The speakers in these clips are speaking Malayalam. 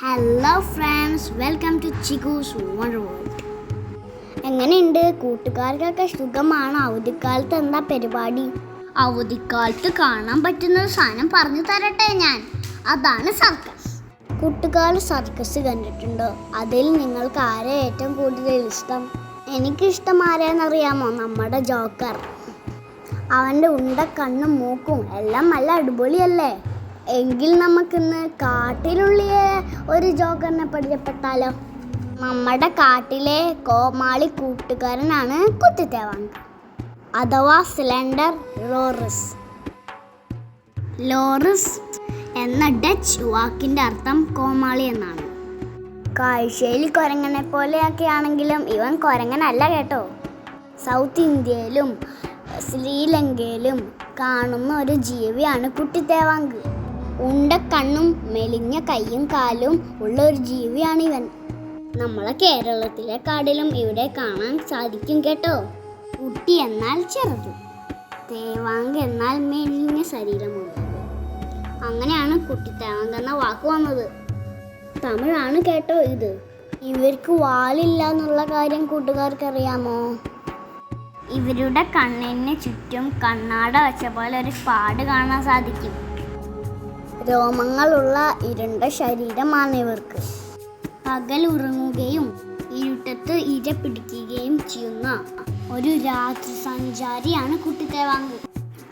Hello friends, welcome to Chikku's wonder world. എങ്ങനെയുണ്ട് കൂട്ടുകാർക്കൊക്കെ? സുഖമാണ്? അവധിക്കാലത്ത് എന്താ പരിപാടി? അവധിക്കാലത്ത് കാണാൻ പറ്റുന്ന ഒരു സാധനം പറഞ്ഞു തരട്ടെ ഞാൻ. അതാണ് സർക്കസ്. കൂട്ടുകാർ സർക്കസ് കണ്ടിട്ടുണ്ടോ? അതിൽ നിങ്ങൾക്ക് ആരെ ഏറ്റവും കൂടുതൽ ഇഷ്ടം? എനിക്കിഷ്ടം ആരെയെന്നറിയാമോ? നമ്മുടെ ജോക്കർ. അവൻ്റെ ഉണ്ട കണ്ണും മൂക്കും എല്ലാം നല്ല അടിപൊളിയല്ലേ? എങ്കിൽ നമുക്കിന്ന് കാട്ടിലുള്ള ഒരു ജോക്കറിനെ പരിചയപ്പെട്ടാലോ? നമ്മുടെ കാട്ടിലെ കോമാളി കൂട്ടുകാരനാണ് കുട്ടിത്തേവാങ്ക്, അഥവാ സിലിണ്ടർ ലോറിസ്. ലോറിസ് എന്ന ഡച്ച് വാക്കിൻ്റെ അർത്ഥം കോമാളി എന്നാണ്. കാഴ്ചയിൽ കുരങ്ങനെ പോലെയൊക്കെയാണെങ്കിലും ഇവൻ കുരങ്ങനല്ല കേട്ടോ. സൗത്ത് ഇന്ത്യയിലും ശ്രീലങ്കയിലും കാണുന്ന ഒരു ജീവിയാണ് കുട്ടിത്തേവാങ്ക്. ഉണ്ടക്കണ്ണും മെലിഞ്ഞ കൈയും കാലും ഉള്ള ഒരു ജീവിയാണിവൻ. നമ്മളെ കേരളത്തിലെ കാടിലും ഇവിടെ കാണാൻ സാധിക്കും കേട്ടോ. കുട്ടി എന്നാൽ ചെറുത്, തേവാങ്ക് എന്നാൽ മെലിഞ്ഞ ശരീരമുള്ളത്. അങ്ങനെയാണ് കുട്ടിത്തേവാങ്ക് എന്ന വാക്ക് വന്നത്. തമിഴാണ് കേട്ടോ ഇത്. ഇവർക്ക് വാലില്ല എന്നുള്ള കാര്യം കൂട്ടുകാർക്ക് അറിയാമോ? ഇവരുടെ കണ്ണിന് ചുറ്റും കണ്ണാട വെച്ച പോലെ ഒരു പാട് കാണാൻ സാധിക്കും. രോമങ്ങളുള്ള ഇരുണ്ട ശരീരമാണ് ഇവർക്ക്. പകൽ ഉറങ്ങുകയും ഇരുട്ടത്ത് ഇര പിടിക്കുകയും ചെയ്യുന്ന ഒരു രാത്രി സഞ്ചാരിയാണ് കുട്ടിത്തേവാങ്ക്.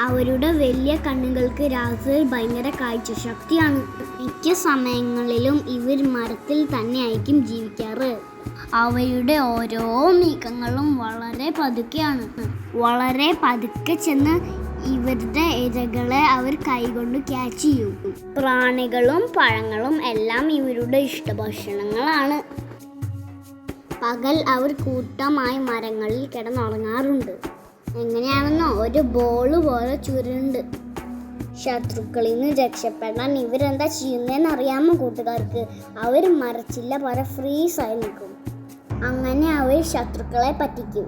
അവരുടെ വലിയ കണ്ണുകൾക്ക് രാത്രിയിൽ ഭയങ്കര കാഴ്ചശക്തിയാണ്. മിക്ക സമയങ്ങളിലും ഇവർ മരത്തിൽ തന്നെയായിരിക്കും ജീവിക്കാറ്. അവയുടെ ഓരോ നീക്കങ്ങളും വളരെ പതുക്കെയാണ്. വളരെ പതുക്കെ ചെന്ന് ഇവരുടെ ഇരകളെ അവർ കൈകൊണ്ട് ക്യാച്ച് ചെയ്യും. പ്രാണികളും പഴങ്ങളും എല്ലാം ഇവരുടെ ഇഷ്ടഭക്ഷണങ്ങളാണ്. പകൽ അവർ കൂട്ടമായി മരങ്ങളിൽ കിടന്നുറങ്ങാറുണ്ട്. എങ്ങനെയാണെന്നോ? ഒരു ബോള് പോലെ ചുരുണ്ട്. ശത്രുക്കളിൽ നിന്ന് രക്ഷപ്പെടാൻ ഇവരെന്താ ചെയ്യുന്നതെന്ന് അറിയാമോ കൂട്ടുകാർക്ക്? അവർ മരച്ചില്ല പോലെ ഫ്രീസായി നിൽക്കും. അങ്ങനെ അവർ ശത്രുക്കളെ പറ്റിക്കും.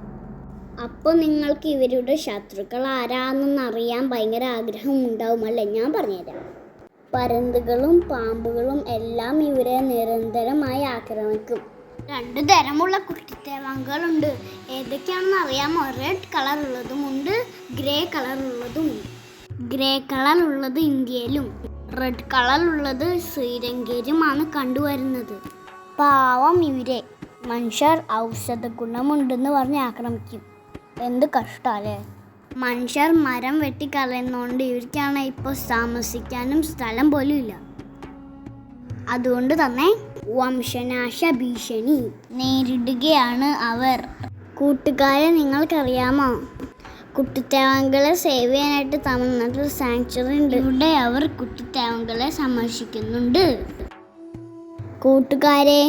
അപ്പോൾ നിങ്ങൾക്ക് ഇവരുടെ ശത്രുക്കൾ ആരാണെന്ന് അറിയാൻ ഭയങ്കര ആഗ്രഹം ഉണ്ടാവുമല്ലേ? ഞാൻ പറഞ്ഞുതരാം. പരുന്തുകളും പാമ്പുകളും എല്ലാം ഇവരെ നിരന്തരമായി ആക്രമിക്കും. 2 തരമുള്ള കുട്ടിത്തേവാങ്കുകളുണ്ട്. ഏതൊക്കെയാണെന്ന് അറിയാമോ? റെഡ് കളർ ഉള്ളതുമുണ്ട്, ഗ്രേ കളർ ഉള്ളതുമുണ്ട്. ഗ്രേ കളർ ഉള്ളത് ഇന്ത്യയിലും റെഡ് കളർ ഉള്ളത് ശ്രീലങ്കയിലുമാണ് കണ്ടുവരുന്നത്. പാവം ഇവരെ മനുഷ്യർ ഔഷധ ഗുണമുണ്ടെന്ന് പറഞ്ഞ് ആക്രമിക്കും. എന്ത് കഷ്ടമല്ലേ? മനുഷ്യർ മരം വെട്ടിക്കളയുന്നതുകൊണ്ട് ഇവർക്കാണ് ഇപ്പോൾ താമസിക്കാനും സ്ഥലം പോലും ഇല്ല. അതുകൊണ്ട് തന്നെ വംശനാശ ഭീഷണി നേരിടുകയാണ് അവർ. കൂട്ടുകാരെ, നിങ്ങൾക്കറിയാമോ? കുട്ടിത്തേവാങ്കുകളെ സേവ് ചെയ്യാനായിട്ട് തമിഴ്നാട്ടിൽ സാങ്ച്വറി ഉണ്ട്. ഇവിടെ അവർ കുട്ടിത്തേവാങ്കുകളെ സംരക്ഷിക്കുന്നുണ്ട്. കൂട്ടുകാരെ,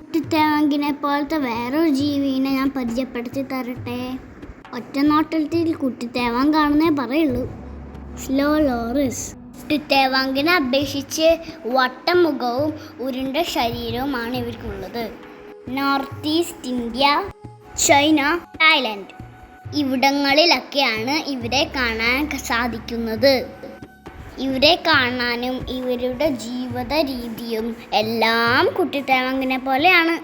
കുട്ടിത്തേവാങ്കിനെ പോലത്തെ വേറൊരു ജീവിനെ ഞാൻ പരിചയപ്പെടുത്തി തരട്ടെ. ഒറ്റ നോട്ടത്തിൽ കുട്ടിത്തേവാങ്കാണെന്നേ പറയുള്ളൂ. സ്ലോ ലോറിസ്. കുട്ടിത്തേവാങ്കിനെ അപേക്ഷിച്ച് വട്ടമുഖവും ഉരുണ്ട ശരീരവുമാണ് ഇവർക്കുള്ളത്. North east India, China, Thailand ഇവിടങ്ങളിലൊക്കെയാണ് ഇവരെ കാണാൻ സാധിക്കുന്നത്. ഇവരെ കാണാനും ഇവരുടെ ജീവിത രീതിയും എല്ലാം കുട്ടിത്തേവാങ്കിനെ പോലെയാണ്.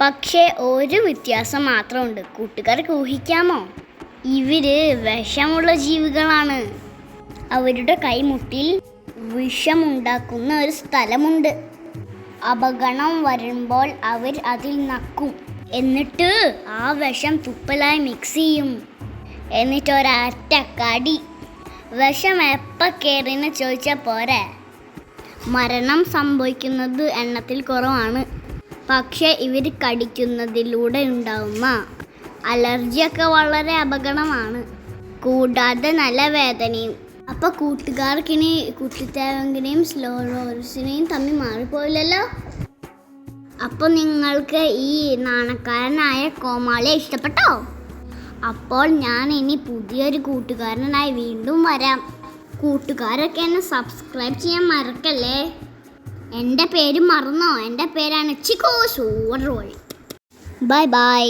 പക്ഷേ ഒരു വ്യത്യാസം മാത്രമുണ്ട്. കൂട്ടുകാർക്ക് ഊഹിക്കാമോ? ഇവര് വിഷമുള്ള ജീവികളാണ്. അവരുടെ കൈമുട്ടിൽ വിഷമുണ്ടാക്കുന്ന ഒരു സ്ഥലമുണ്ട്. അപകടം വരുമ്പോൾ അവർ അതിൽ നക്കും. എന്നിട്ട് ആ വിഷം തുപ്പലായി മിക്സ് ചെയ്യും. എന്നിട്ട് ഒരറ്റക്കടി. വിഷം എപ്പോൾ കയറിയെന്ന് ചോദിച്ചാൽ പോരെ. മരണം സംഭവിക്കുന്നത് എണ്ണത്തിൽ കുറവാണ്. പക്ഷേ ഇവർ കടിക്കുന്നതിലൂടെ ഉണ്ടാകുന്ന അലർജിയൊക്കെ വളരെ അപകടമാണ്. കൂടാതെ നല്ല വേദനയും. അപ്പോൾ കൂട്ടുകാർക്കിനി കുട്ടിത്തേവാങ്കിനെയും സ്ലോ ലോറിസിനെയും തമ്മിൽ മാറിപ്പോയില്ലല്ലോ. അപ്പോൾ നിങ്ങൾക്ക് ഈ നാണക്കാരനായ കോമാളിയെ ഇഷ്ടപ്പെട്ടോ? അപ്പോൾ ഞാൻ ഇനി പുതിയൊരു കൂട്ടുകാരനായി വീണ്ടും വരാം. കൂട്ടുകാരൊക്കെ എന്നെ സബ്സ്ക്രൈബ് ചെയ്യാൻ മറക്കല്ലേ. എൻ്റെ പേര് മറന്നോ? എൻ്റെ പേരാണ് Chikkus wonder world. Bye bye.